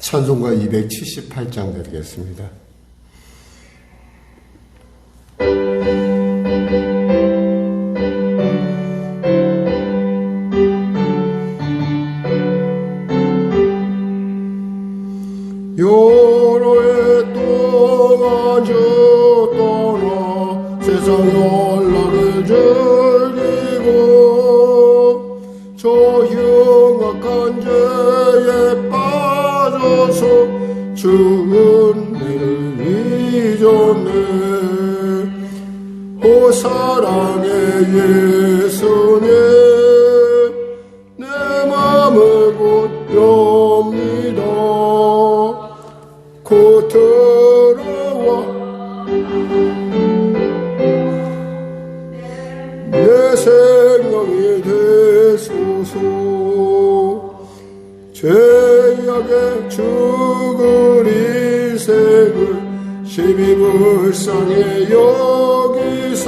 찬송가 278장 드리겠습니다. 여러 해 동안 저 떠나 세상 연락을 즐기고 저 흉악한 죄에 빠져서 주 은혜를 잊었네. 오 사랑의 예수님, 내 맘을 곧 엽니다. 곧 들어와 내 생명이 되소서. 죄악에 죽을 인생을 십이불상에 여기서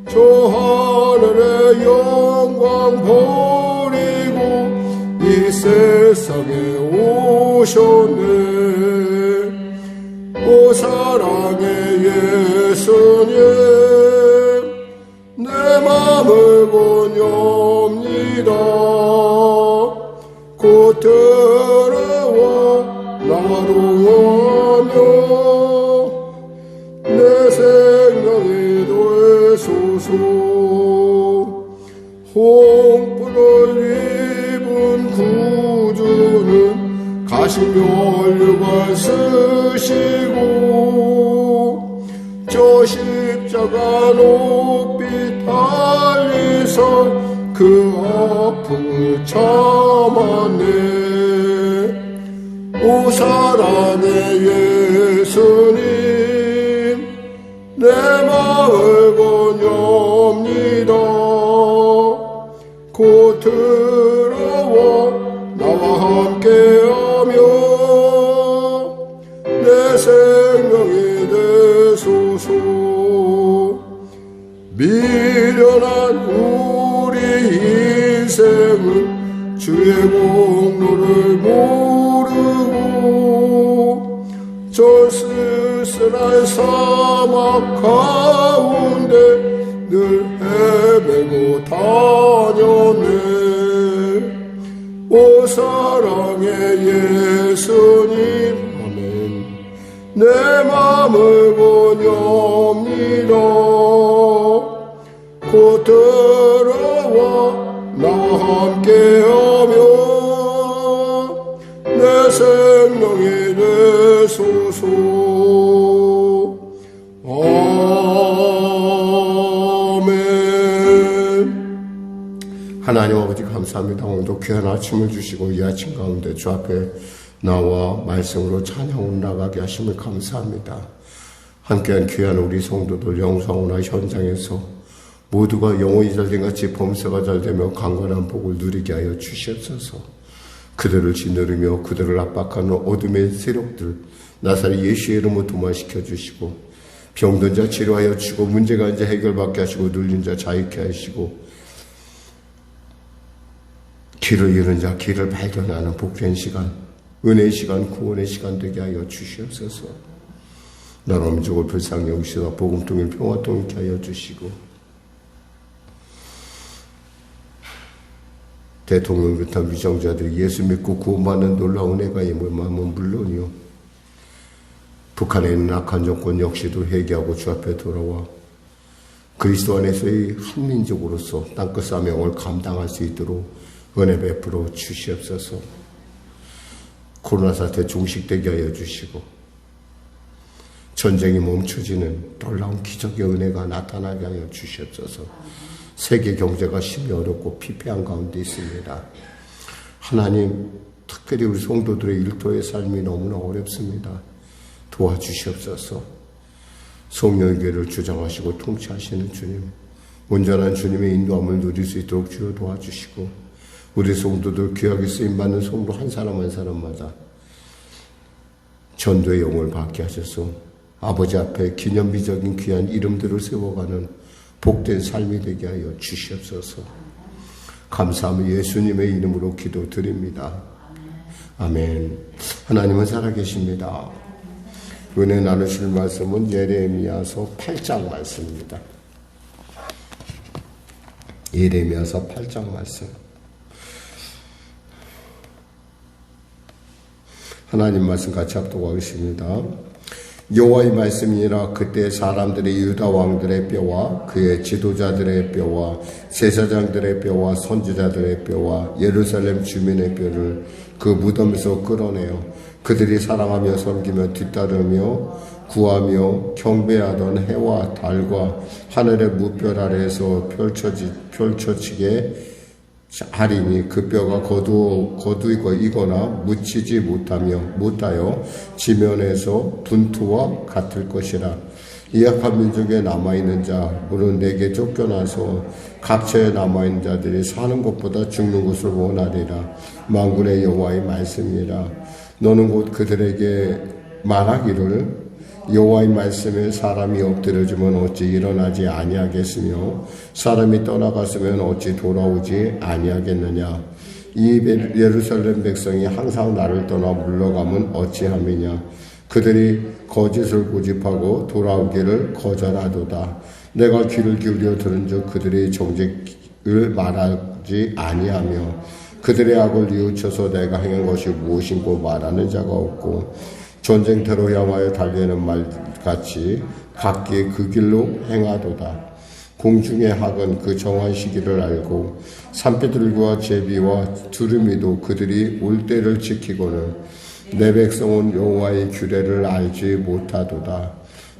저 하늘의 영광 버리고 이 세상에 오셨네. 오 사랑의 예수님, 내 맘을 곧 엽니다. 곧 들어와 나로 오며 내 생명이 되소서. 홍불을 입은 구주는 가시면류관 쓰시고 저 십자가 높이 달리서 그 아픔을 참았네. 오 사랑의 예수님, 내 마음을 곧 엽니다. 곧 들어와 나와 함께하며 내 생명이 되소서. 미련한 우리 인생은 주의 공로를 모르고 저 쓸쓸한 사막 가운데 늘 헤매고 다녔네. 오 사랑의 예수님, 아멘. 내 맘을 곧 엽니다. 곧 들어와 나와 함께하며 내 생명이 되소서. 아멘. 하나님 아버지 감사합니다. 오늘도 귀한 아침을 주시고 이 아침 가운데 주 앞에 나와 말씀으로 찬양 올라가게 하심을 감사합니다. 함께한 귀한 우리 성도들 영상이나 현장에서 모두가 영혼이 잘된같이 범사가 잘되며 강건한 복을 누리게 하여 주시옵소서. 그들을 짓누르며 그들을 압박하는 어둠의 세력들 나사렛 예수의 이름으로 도마시켜 주시고 병든 자 치료하여 주시고 문제가 이제 해결받게 하시고 눌린 자 자유케 하시고 길을 잃은 자 길을 발견하는 복된 시간, 은혜의 시간, 구원의 시간 되게 하여 주시옵소서. 나라 민족을 불쌍히 여기시다 복음통일 평화통일케 하여 주시고 대통령 비롯한 위정자들이 예수 믿고 구원받는 놀라운 은혜가 임을 마음은 물론이요 북한에 있는 악한 정권 역시도 회개하고 주 앞에 돌아와 그리스도 안에서의 한민족으로서 땅끝 사명을 감당할 수 있도록 은혜 베풀어 주시옵소서. 코로나 사태 종식되게 하여 주시고 전쟁이 멈춰지는 놀라운 기적의 은혜가 나타나게 하여 주시옵소서. 세계 경제가 심히 어렵고 피폐한 가운데 있습니다. 하나님, 특별히 우리 성도들의 일터의 삶이 너무나 어렵습니다. 도와주시옵소서. 성령의 교회를 주장하시고 통치하시는 주님, 온전한 주님의 인도함을 누릴 수 있도록 주여 도와주시고 우리 성도들 귀하게 쓰임받는 성도 한 사람 한 사람마다 전도의 영을 받게 하셔서 아버지 앞에 기념비적인 귀한 이름들을 세워가는 복된 삶이 되게 하여 주시옵소서. 감사하며 예수님의 이름으로 기도드립니다. 아멘. 하나님은 살아계십니다. 은혜 나누실 말씀은 예레미야서 8장 말씀입니다. 예레미야서 8장 말씀. 하나님 말씀 같이 합독하겠습니다. 여호와의 말씀이니라. 그때 사람들이 유다 왕들의 뼈와 그의 지도자들의 뼈와 제사장들의 뼈와 선지자들의 뼈와 예루살렘 주민의 뼈를 그 무덤에서 끌어내어 그들이 사랑하며 섬기며 뒤따르며 구하며 경배하던 해와 달과 하늘의 무별 아래에서 펼쳐지게 하리니 그 뼈가 거두이거나 묻히지 못하여 지면에서 분투와 같을 것이라. 이 약한 민족에 남아있는 자 물은 내게 쫓겨나서 각처에 남아있는 자들이 사는 것보다 죽는 것을 원하리라. 만군의 여호와의 말씀이라. 너는 곧 그들에게 말하기를 여호와의 말씀에 사람이 엎드려지면 어찌 일어나지 아니하겠으며 사람이 떠나갔으면 어찌 돌아오지 아니하겠느냐. 이 예루살렘 백성이 항상 나를 떠나 물러가면 어찌함이냐. 그들이 거짓을 고집하고 돌아오기를 거절하도다. 내가 귀를 기울여 들은즉 그들이 정직을 말하지 아니하며 그들의 악을 뉘우쳐서 내가 행한 것이 무엇인고 말하는 자가 없고 전쟁터로 향하여 달리는 말같이 각기 그 길로 행하도다. 공중의 학은 그 정한 시기를 알고 산비둘기와 제비와 두루미도 그들이 올 때를 지키고는 내 백성은 여호와의 규례를 알지 못하도다.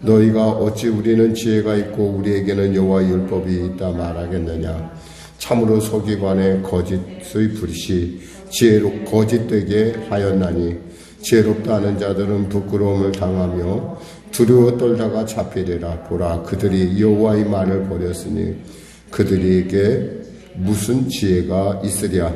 너희가 어찌 우리는 지혜가 있고 우리에게는 여호와의 율법이 있다 말하겠느냐. 참으로 서기관의 거짓의 불씨 지혜로 거짓되게 하였나니 지혜롭다 하는 자들은 부끄러움을 당하며 두려워 떨다가 잡히리라. 보라, 그들이 여호와의 말을 버렸으니 그들에게 무슨 지혜가 있으랴.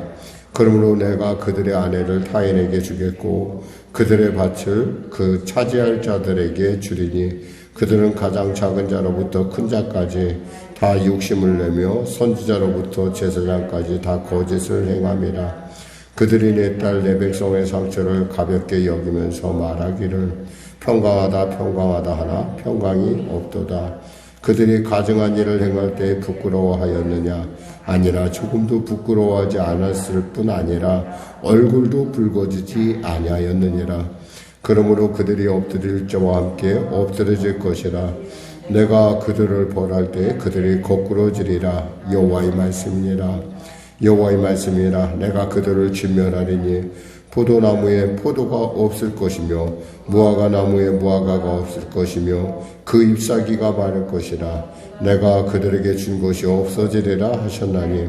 그러므로 내가 그들의 아내를 타인에게 주겠고 그들의 밭을 그 차지할 자들에게 주리니 그들은 가장 작은 자로부터 큰 자까지 다 욕심을 내며 선지자로부터 제사장까지 다 거짓을 행함이라. 그들이 내 딸 내 백성의 상처를 가볍게 여기면서 말하기를 평강하다 평강하다 하나 평강이 없도다. 그들이 가증한 일을 행할 때 부끄러워하였느냐. 아니라 조금도 부끄러워하지 않았을 뿐 아니라 얼굴도 붉어지지 아니하였느니라. 그러므로 그들이 엎드릴 자와 함께 엎드려질 것이라. 내가 그들을 벌할 때 그들이 거꾸러지리라. 여호와의 말씀이니라. 여호와의 말씀이라. 내가 그들을 진멸하리니 포도나무에 포도가 없을 것이며 무화과 나무에 무화과가 없을 것이며 그 잎사귀가 마를 것이라. 내가 그들에게 준 것이 없어지리라 하셨나니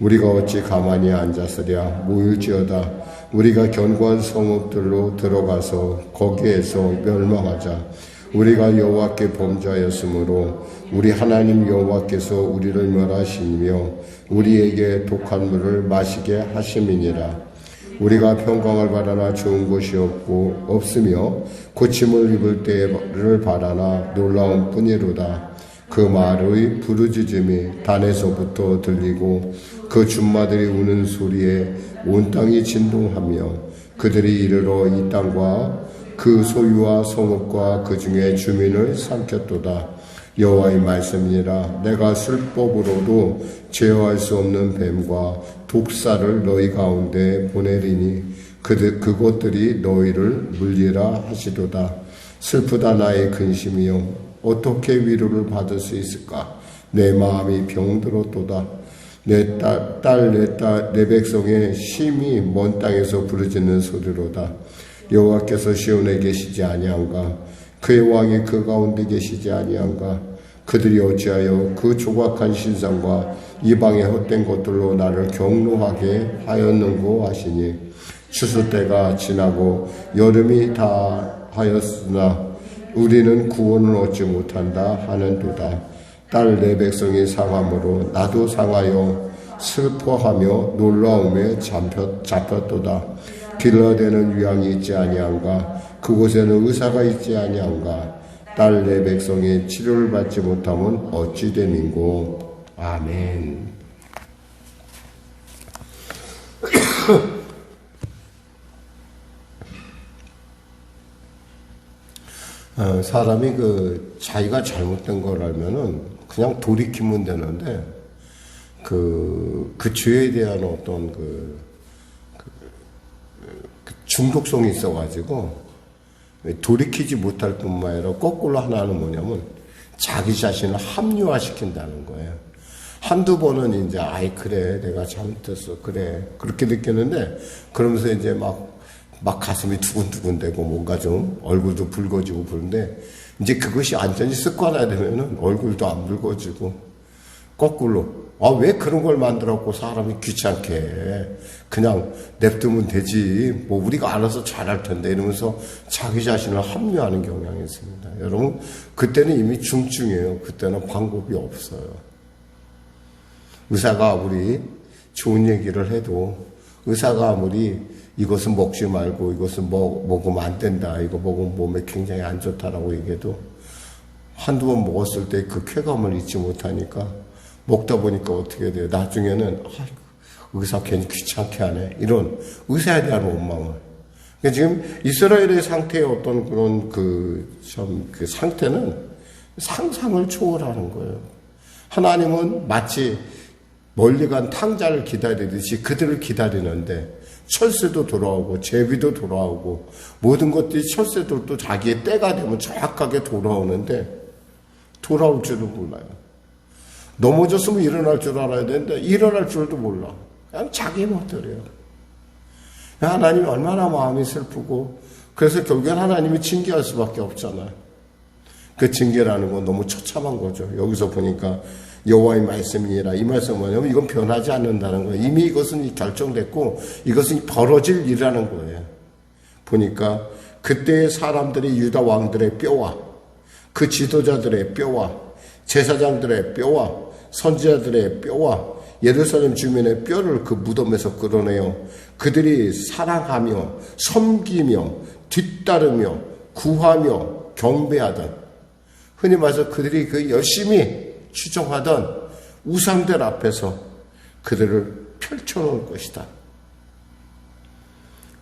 우리가 어찌 가만히 앉았으랴. 모일지어다. 우리가 견고한 성읍들로 들어가서 거기에서 멸망하자. 우리가 여호와께 범죄하였으므로 우리 하나님 여호와께서 우리를 멸하시며 우리에게 독한 물을 마시게 하심이니라. 우리가 평강을 바라나 좋은 것이 없으며 고침을 입을 때를 바라나 놀라운 뿐이로다. 그 말의 부르짖음이 단에서부터 들리고 그 준마들이 우는 소리에 온 땅이 진동하며 그들이 이르러 이 땅과 그 소유와 성읍과 그 중에 주민을 삼켰도다. 여호와의 말씀이니라. 내가 술법으로도 제어할 수 없는 뱀과 독사를 너희 가운데 보내리니 그것들이 너희를 물리라 하시도다. 슬프다 나의 근심이여. 어떻게 위로를 받을 수 있을까? 내 마음이 병들었도다. 내 백성의 심히 먼 땅에서 부르짖는 소리로다. 여호와께서 시온에 계시지 아니한가? 그의 왕이 그 가운데 계시지 아니한가? 그들이 어찌하여 그 조각한 신상과 이방의 헛된 것들로 나를 경노하게 하였는고 하시니 추수 때가 지나고 여름이 다 하였으나 우리는 구원을 얻지 못한다 하는도다. 딸 내 백성이 상함으로 나도 상하여 슬퍼하며 놀라움에 잡혔도다. 길라되는 위양이 있지 아니한가? 그곳에는 의사가 있지 아니한가? 딸 내 백성이 치료를 받지 못하면 어찌 됨인고. 아멘. 사람이 자기가 잘못된 걸 알면은 그냥 돌이키면 되는데, 그 죄에 대한 어떤 중독성이 있어가지고, 돌이키지 못할 뿐만 아니라 거꾸로 하나는 뭐냐면, 자기 자신을 합리화시킨다는 거예요. 한두 번은 이제, 아이, 그래, 내가 잘못했어, 그래. 그렇게 느꼈는데, 그러면서 이제 막 가슴이 두근두근대고 뭔가 좀 얼굴도 붉어지고 그런데 이제 그것이 완전히 습관화되면은 얼굴도 안 붉어지고 거꾸로 왜 그런 걸 만들었고 사람이 귀찮게 해. 그냥 냅두면 되지 뭐 우리가 알아서 잘할 텐데 이러면서 자기 자신을 합리화하는 경향이 있습니다. 여러분 그때는 이미 중증이에요. 그때는 방법이 없어요. 의사가 아무리 좋은 얘기를 해도 의사가 아무리 이것은 먹지 말고 이것은 먹으면 안 된다. 이거 먹으면 몸에 굉장히 안 좋다라고 얘기해도 한두 번 먹었을 때 그 쾌감을 잊지 못하니까 먹다 보니까 어떻게 돼요? 나중에는 의사 괜히 귀찮게 하네. 이런 의사에 대한 원망을. 그러니까 지금 이스라엘의 상태의 어떤 그런 그 상태는 상상을 초월하는 거예요. 하나님은 마치 멀리 간 탕자를 기다리듯이 그들을 기다리는데 철새도 돌아오고 제비도 돌아오고 모든 것들이 철새들도 자기의 때가 되면 정확하게 돌아오는데 돌아올 줄도 몰라요. 넘어졌으면 일어날 줄 알아야 되는데 일어날 줄도 몰라. 그냥 자기 멋대로요. 하나님이 얼마나 마음이 슬프고 그래서 결국엔 하나님이 징계할 수밖에 없잖아요. 그 징계라는 건 너무 처참한 거죠. 여기서 보니까 여호와의 말씀이니라. 이 말씀은 뭐냐면 이건 변하지 않는다는 거예요. 이미 이것은 결정됐고 이것은 벌어질 일이라는 거예요. 보니까 그때의 사람들이 유다 왕들의 뼈와 그 지도자들의 뼈와 제사장들의 뼈와 선지자들의 뼈와 예루살렘 주민의 뼈를 그 무덤에서 끌어내어 그들이 사랑하며 섬기며 뒤따르며 구하며 경배하던 흔히 말해서 그들이 열심히 추종하던 우상들 앞에서 그들을 펼쳐놓을 것이다.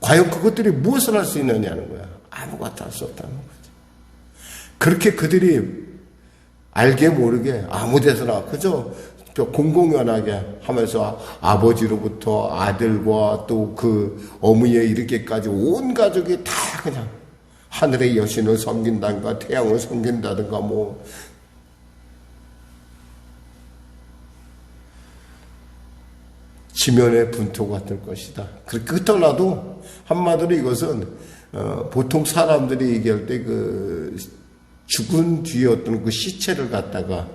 과연 그것들이 무엇을 할 수 있느냐는 거야. 아무것도 할 수 없다는 거지. 그렇게 그들이 알게 모르게 아무 데서나 그저 공공연하게 하면서 아버지로부터 아들과 또 그 어머니에 이르기까지 온 가족이 다 그냥 하늘의 여신을 섬긴다든가 태양을 섬긴다든가 뭐 지면의 분토가 될 것이다. 그렇게 떠나도 한마디로 이것은 보통 사람들이 얘기할 때 죽은 뒤에 어떤 그 시체를 갖다가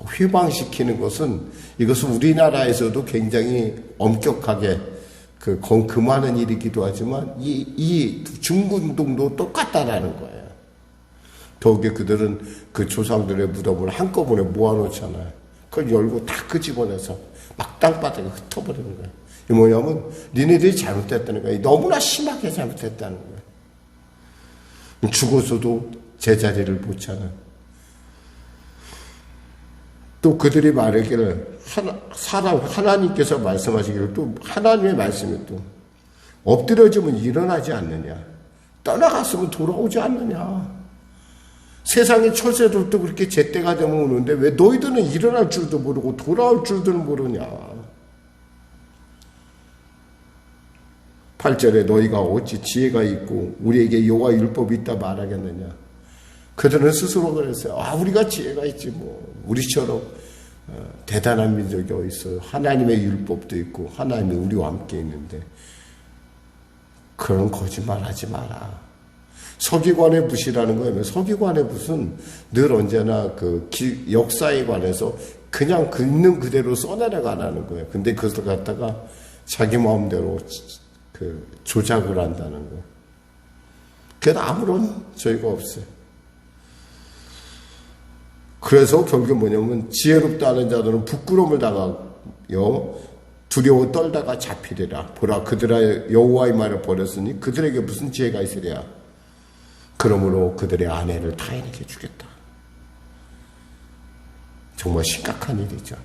회방시키는 것은 이것은 우리나라에서도 굉장히 엄격하게 금하는 일이기도 하지만 이 중군동도 똑같다라는 거예요. 더욱이 그들은 그 조상들의 무덤을 한꺼번에 모아놓잖아요. 그걸 열고 다 끄집어내서 막 땅바닥에 흩어버리는 거예요. 이 뭐냐면 니네들이 잘못했다는 거예요. 너무나 심하게 잘못했다는 거예요. 죽어서도 제자리를 못 찾는. 또 그들이 말하기를 하나님께서 말씀하시기를 또 하나님의 말씀이 또 엎드려지면 일어나지 않느냐. 떠나갔으면 돌아오지 않느냐. 세상의 철새들도 그렇게 제때가 되면 오는데 왜 너희들은 일어날 줄도 모르고 돌아올 줄도 모르냐. 8절에 너희가 어찌 지혜가 있고 우리에게 여호와 율법이 있다 말하겠느냐. 그들은 스스로 그랬어요. 우리가 지혜가 있지 뭐. 우리처럼 대단한 민족이 어디 있어요. 하나님의 율법도 있고 하나님이 우리와 함께 있는데 그런 거짓말 하지 마라. 서기관의 붓이라는 거예요. 서기관의 붓은 늘 언제나 역사에 관해서 그냥 있는 그대로 써내려가라는 거예요. 근데 그것을 갖다가 자기 마음대로 조작을 한다는 거예요. 그래도 아무런 저희가 없어요. 그래서 결국 뭐냐면 지혜롭다 하는 자들은 부끄러움을 당하여 두려워 떨다가 잡히리라. 보라 그들의 여호와의 말을 버렸으니 그들에게 무슨 지혜가 있으랴. 그러므로 그들의 아내를 타인에게 주겠다. 정말 심각한 일이죠.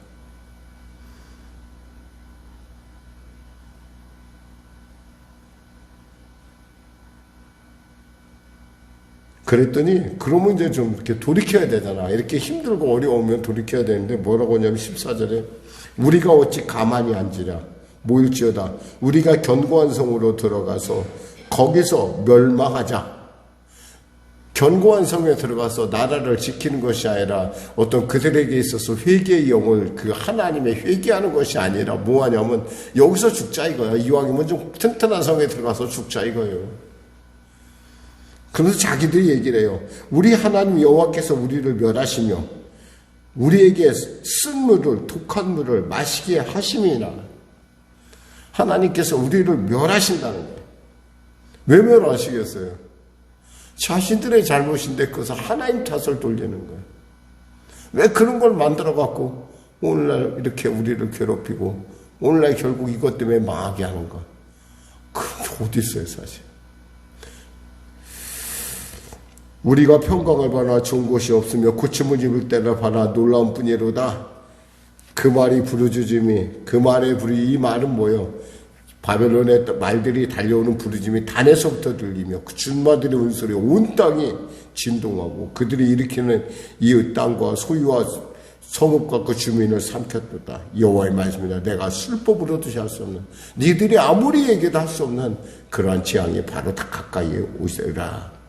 그랬더니 그러면 이제 좀 이렇게 돌이켜야 되잖아. 이렇게 힘들고 어려우면 돌이켜야 되는데 뭐라고 하냐면 14절에 우리가 어찌 가만히 앉으랴. 모일지어다. 우리가 견고한 성으로 들어가서 거기서 멸망하자. 견고한 성에 들어가서 나라를 지키는 것이 아니라 어떤 그들에게 있어서 회개의 영을 그 하나님의 회개하는 것이 아니라 뭐 하냐면 여기서 죽자 이거야. 이왕이면 좀 튼튼한 성에 들어가서 죽자 이거예요. 그래서 자기들이 얘기를 해요. 우리 하나님 여호와께서 우리를 멸하시며 우리에게 쓴 물을 독한 물을 마시게 하심이나 하나님께서 우리를 멸하신다는 거예요. 왜 멸하시겠어요? 자신들의 잘못인데 그것을 하나님 탓을 돌리는 거예요. 왜 그런 걸 만들어 갖고 오늘날 이렇게 우리를 괴롭히고 오늘날 결국 이것 때문에 망하게 하는가? 그런 게 어디 있어요 사실. 우리가 평강을 받아 좋은 것이 없으며 고침을 입을 때를 받아 놀라운 뿐이로다. 그 말이 부르짖음이 그 말의 이 말은 뭐예요? 바벨론의 말들이 달려오는 부르짖음이 단에서부터 들리며 그 준마들의 운소리에 온 땅이 진동하고 그들이 일으키는 이 땅과 소유와 성읍과 그 주민을 삼켰도다. 여호와의 말씀이다. 내가 술법으로도 할 수 없는 니들이 아무리 얘기도 할 수 없는 그러한 재앙이 바로 다 가까이에 오시리라.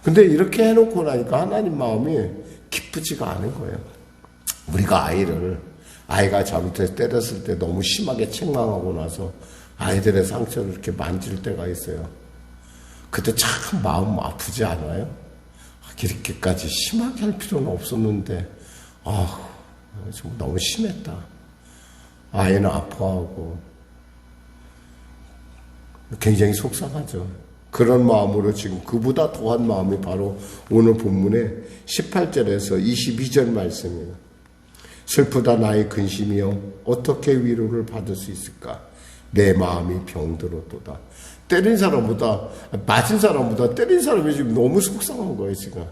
근데 이렇게 해놓고 나니까 하나님 마음이 기쁘지가 않은 거예요. 우리가 아이가 잘못해서 때렸을 때 너무 심하게 책망하고 나서 아이들의 상처를 이렇게 만질 때가 있어요. 그때 참 마음 아프지 않아요? 이렇게까지 심하게 할 필요는 없었는데 좀 너무 심했다. 아이는 아파하고 굉장히 속상하죠. 그런 마음으로 지금 그보다 더한 마음이 바로 오늘 본문의 18절에서 22절 말씀이에요. 슬프다 나의 근심이여 어떻게 위로를 받을 수 있을까? 내 마음이 병들었도다. 때린 사람보다 맞은 사람보다 때린 사람이 지금 너무 속상한 거예요 지금.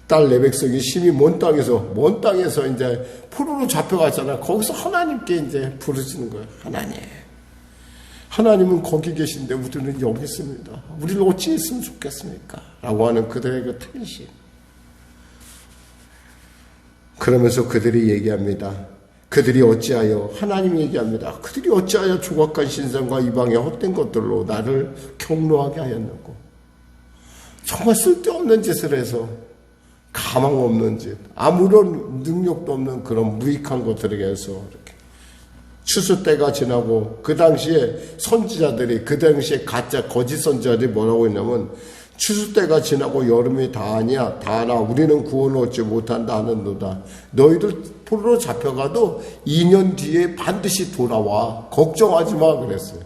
딸 내 백성이 심히 먼 땅에서 이제 포로로 잡혀갔잖아. 거기서 하나님께 이제 부르짖는 거예요. 하나님은 거기 계신데 우리는 여기 있습니다. 우리를 어찌 했으면 좋겠습니까? 라고 하는 그들의 그 텐신. 그러면서 그들이 얘기합니다. 그들이 어찌하여 하나님이 얘기합니다. 그들이 어찌하여 조각한 신상과 이방의 헛된 것들로 나를 경노하게 하였는고. 정말 쓸데없는 짓을 해서 가망 없는 짓, 아무런 능력도 없는 그런 무익한 것들에게 해서 이렇게 추수 때가 지나고 그 당시에 선지자들이 그 당시에 가짜 거짓 선지자들이 뭐라고 했냐면 추수 때가 지나고 여름이 다하나 우리는 구원을 얻지 못한다 하는도다. 너희들 포로로 잡혀가도 2년 뒤에 반드시 돌아와. 걱정하지 마 그랬어요.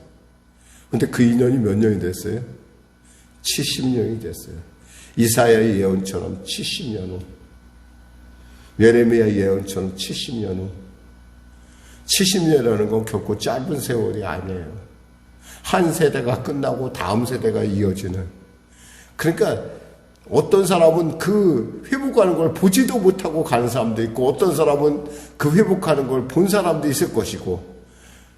근데 그 2년이 몇 년이 됐어요? 70년이 됐어요. 이사야의 예언처럼 70년 후, 예레미야 예언처럼 70년 후. 70년이라는 건 결코 짧은 세월이 아니에요. 한 세대가 끝나고 다음 세대가 이어지는. 그러니까 어떤 사람은 그 회복하는 걸 보지도 못하고 가는 사람도 있고 어떤 사람은 그 회복하는 걸 본 사람도 있을 것이고,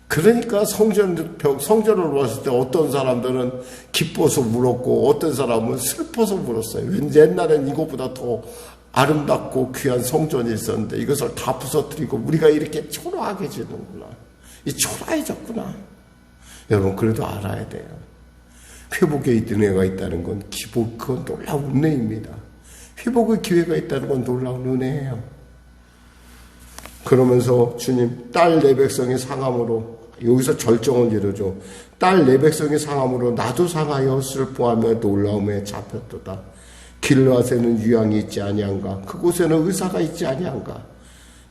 그러니까 성전을 봤을 때 어떤 사람들은 기뻐서 울었고 어떤 사람은 슬퍼서 울었어요. 왠지 옛날엔 이것보다 더 아름답고 귀한 성전이 있었는데 이것을 다 부서뜨리고 우리가 이렇게 초라하게 지는구나. 이 초라해졌구나. 여러분 그래도 알아야 돼요. 회복의 은혜가 있다는 건 그건 놀라운 은혜입니다. 회복의 기회가 있다는 건 놀라운 은혜예요. 그러면서 주님 딸 내 백성의 상함으로, 여기서 절정을 이루죠. 딸 내 백성의 상함으로 나도 상하여 슬퍼하며 놀라움에 잡혔도다. 길앗에는 유향이 있지 아니한가? 그곳에는 의사가 있지 아니한가?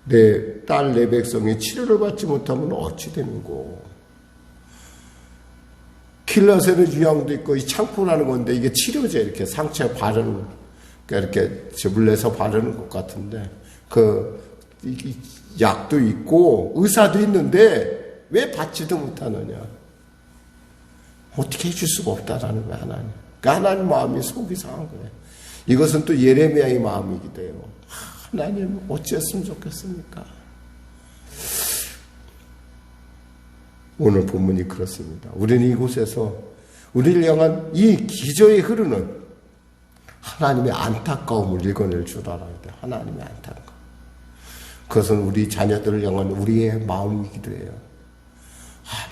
내 딸 내 백성이 치료를 받지 못하면 어찌 되는고? 길앗에는 유향도 있고 이 창포라는 건데 이게 치료제, 이렇게 상처에 바르는, 그러니까 이렇게 즙을 내서 바르는 것 같은데 이 약도 있고 의사도 있는데 왜 받지도 못하느냐? 어떻게 해줄 수가 없다라는 거야 하나님. 그러니까 하나님 마음이 속이 상한 거예요. 이것은 또 예레미야의 마음이기도 해요. 하나님 어찌했으면 좋겠습니까? 오늘 본문이 그렇습니다. 우리는 이곳에서 우리를 향한 이 기저에 흐르는 하나님의 안타까움을 읽어낼 줄 알아야 돼. 하나님의 안타까움. 그것은 우리 자녀들을 향한 우리의 마음이기도 해요.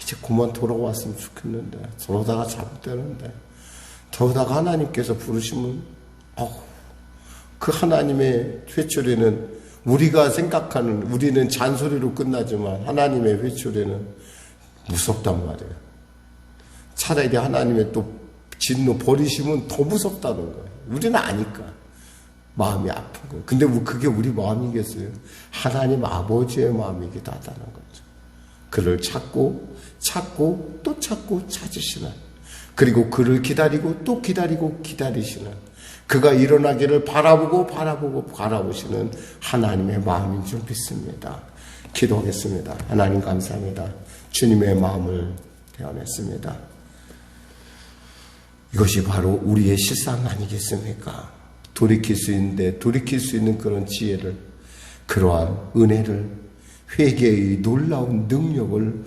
이제 그만 돌아왔으면 좋겠는데, 저러다가 잘못되는데, 저러다가 하나님께서 부르시면, 그 하나님의 회초리는 우리가 생각하는, 우리는 잔소리로 끝나지만 하나님의 회초리는 무섭단 말이에요. 차라리 하나님의 또 진노 버리시면 더 무섭다는 거예요. 우리는 아니까 마음이 아픈 거예요. 근데 그게 우리 마음이겠어요? 하나님 아버지의 마음이기도 하다는 거죠. 그를 찾고 또 찾고 찾으시는, 그리고 그를 기다리고 또 기다리고 기다리시는, 그가 일어나기를 바라보시는 하나님의 마음인 줄 믿습니다. 기도하겠습니다. 하나님 감사합니다. 주님의 마음을 대하였습니다. 이것이 바로 우리의 실상 아니겠습니까? 돌이킬 수 있는 그런 지혜를, 그러한 은혜를, 회개의 놀라운 능력을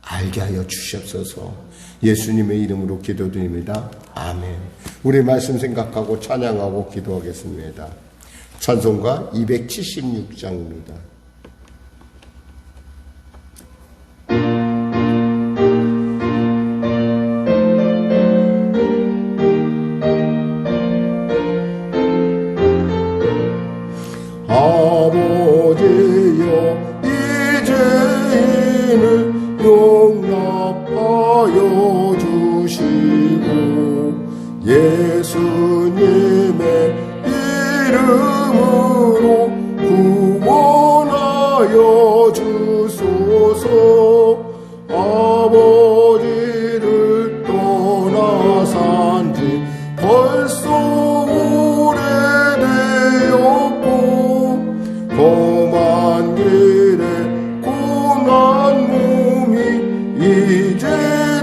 알게 하여 주시옵소서. 예수님의 이름으로 기도드립니다. 아멘. 우리 말씀 생각하고 찬양하고 기도하겠습니다. 찬송가 276장입니다. 예수님의 이름으로 구원하여 주소서. 아버지를 떠나 산지 벌써 오래되었고, 험한 길에 고난 몸이 이제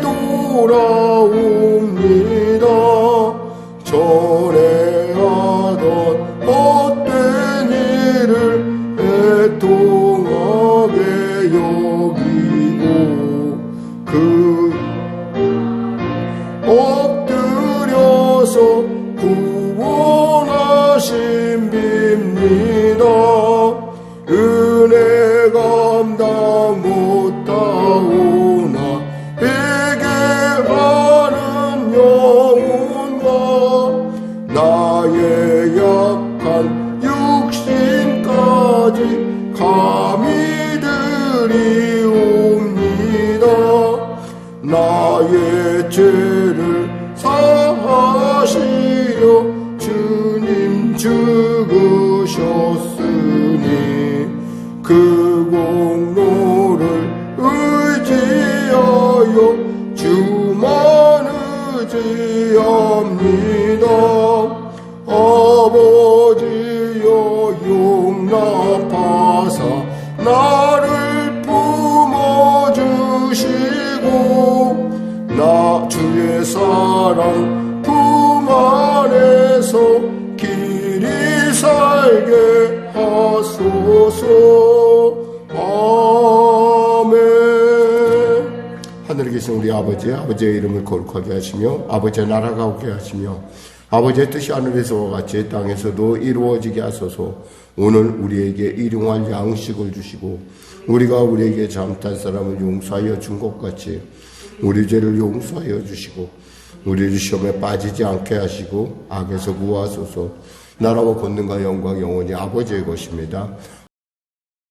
돌아옵니다. 전에 하던 헛된 일을 애통하게 여기고, 그 엎드려서 구원하심 빕니다. 은혜 감당 못하오나 회개하는 영혼과 나의 약한 육신까지 감히 드리옵니다. 나의 죄를 사하시려 주님 죽으셨으니, 그 공로를 의지하여 주만 의지합니다. 아버지여 용납하사 나를 품어주시고, 나 주의 사랑 품 안에서 길이 살게 하소서. 아멘. 하늘에 계신 우리 아버지의 이름을 거룩하게 하시며 아버지의 나라가 오게 하시며 아버지의 뜻이 하늘에서와 같이 땅에서도 이루어지게 하소서. 오늘 우리에게 일용할 양식을 주시고 우리가 우리에게 잘못한 사람을 용서하여 준 것 같이 우리 죄를 용서하여 주시고 우리를 시험에 빠지지 않게 하시고 악에서 구하소서. 나라와 권능과 영광 영원히 아버지의 것입니다.